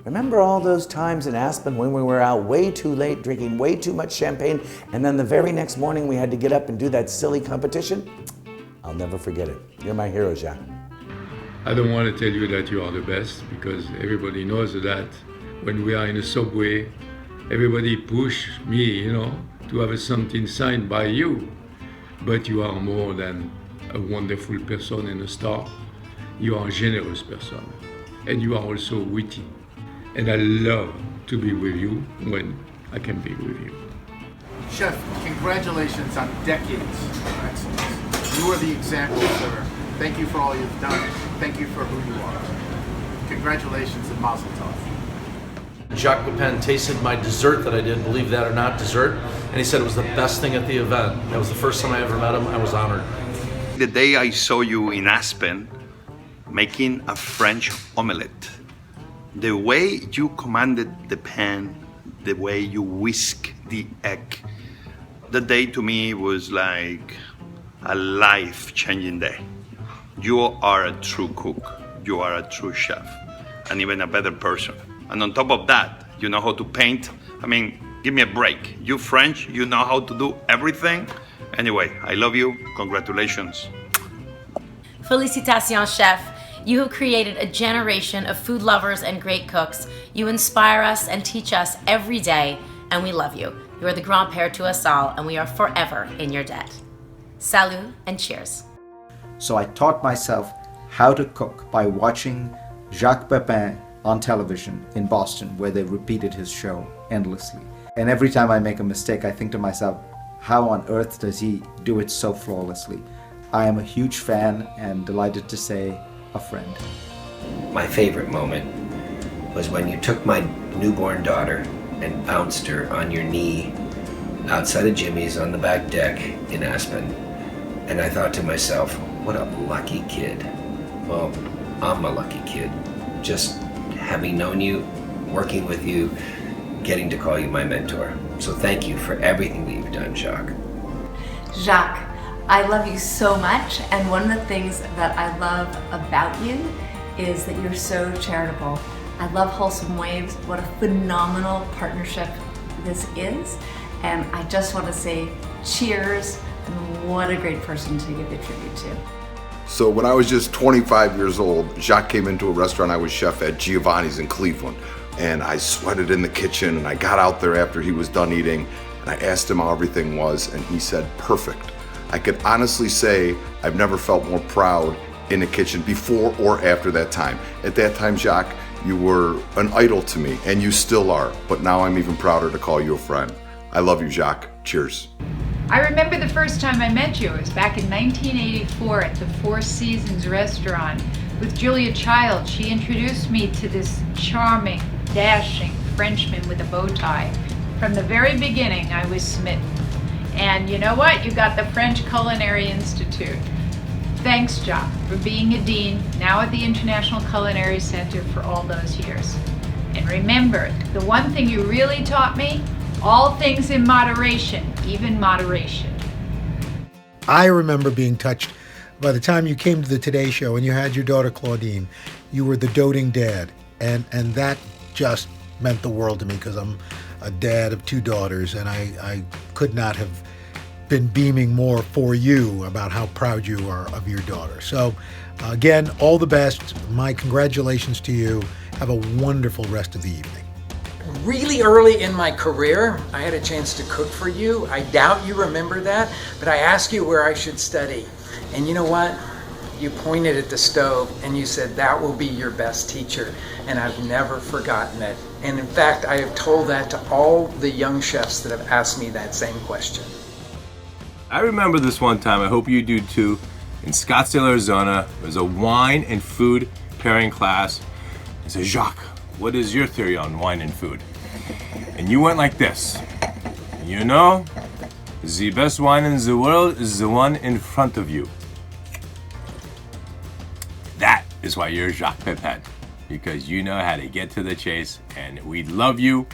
Remember all those times in Aspen when we were out way too late, drinking way too much champagne, and then the very next morning we had to get up and do that silly competition? I'll never forget it. You're my hero, Jacques. I don't want to tell you that you are the best, because everybody knows that when we are in a subway, everybody push me, to have something signed by you. But you are more than a wonderful person and a star. You are a generous person, and you are also witty. And I love to be with you when I can be with you. Chef, congratulations on decades of excellence. You are the example, sir. Thank you for all you've done. Thank you for who you are. Congratulations and mazel tov. Jacques Pépin tasted my dessert that I did, believe that or not, dessert, and he said it was the best thing at the event. That was the first time I ever met him. I was honored. The day I saw you in Aspen making a French omelette, the way you commanded the pan, the way you whisk the egg, the day to me was like a life-changing day. You are a true cook, you are a true chef, and even a better person. And on top of that, you know how to paint. I mean, give me a break. You French, you know how to do everything. Anyway, I love you, congratulations. Félicitations, chef. You have created a generation of food lovers and great cooks. You inspire us and teach us every day, and we love you. You are the grand-père to us all, and we are forever in your debt. Salut and cheers. So I taught myself how to cook by watching Jacques Pépin on television in Boston, where they repeated his show endlessly. And every time I make a mistake, I think to myself, how on earth does he do it so flawlessly? I am a huge fan and delighted to say a friend. My favorite moment was when you took my newborn daughter and bounced her on your knee outside of Jimmy's on the back deck in Aspen. And I thought to myself, what a lucky kid. Well, I'm a lucky kid. Just having known you, working with you, getting to call you my mentor. So thank you for everything that you've done, Jacques. Jacques, I love you so much, and one of the things that I love about you is that you're so charitable. I love Wholesome Waves. What a phenomenal partnership this is, and I just want to say cheers, and what a great person to give the tribute to. So when I was just 25 years old, Jacques came into a restaurant. I was chef at Giovanni's in Cleveland, and I sweated in the kitchen, and I got out there after he was done eating, and I asked him how everything was, and he said, perfect. I could honestly say I've never felt more proud in the kitchen before or after that time. At that time, Jacques, you were an idol to me, and you still are, but now I'm even prouder to call you a friend. I love you, Jacques. Cheers. I remember the first time I met you. It was back in 1984 at the Four Seasons restaurant with Julia Child. She introduced me to this charming, dashing Frenchman with a bow tie. From the very beginning, I was smitten. And you know what? You got the French Culinary Institute. Thanks, Jacques, for being a dean, now at the International Culinary Center for all those years. And remember, the one thing you really taught me, all things in moderation, even moderation. I remember being touched by the time you came to the Today Show and you had your daughter Claudine. You were the doting dad, and that just meant the world to me, because I'm a dad of two daughters, and I could not have been beaming more for you about how proud you are of your daughter. So again, all the best. My congratulations to you. Have a wonderful rest of the evening. Really early in my career, I had a chance to cook for you. I doubt you remember that, but I asked you where I should study. And you know what? You pointed at the stove and you said that will be your best teacher, and I've never forgotten it. And in fact, I have told that to all the young chefs that have asked me that same question. I remember this one time, I hope you do too, in Scottsdale, Arizona. There was a wine and food pairing class. I said, Jacques, what is your theory on wine and food? And you went like this. You know, the best wine in the world is the one in front of you. That is why you're Jacques Pépin, because you know how to get to the chase, and we love you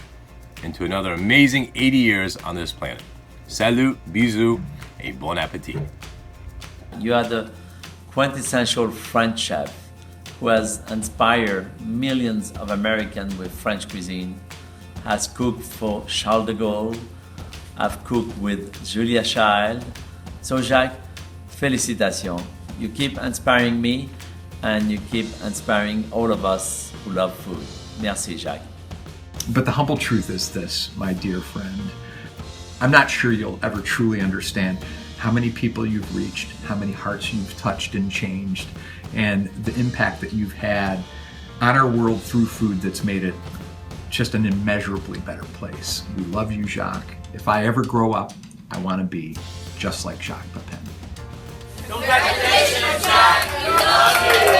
into another amazing 80 years on this planet. Salut, bisous, et bon appétit. You are the quintessential French chef who has inspired millions of Americans with French cuisine, has cooked for Charles de Gaulle, I've cooked with Julia Child. So Jacques, félicitations. You keep inspiring me and you keep inspiring all of us who love food. Merci, Jacques. But the humble truth is this, my dear friend. I'm not sure you'll ever truly understand how many people you've reached, how many hearts you've touched and changed, and the impact that you've had on our world through food that's made it just an immeasurably better place. We love you, Jacques. If I ever grow up, I want to be just like Jacques Pépin. Congratulations, Jacques! We love you!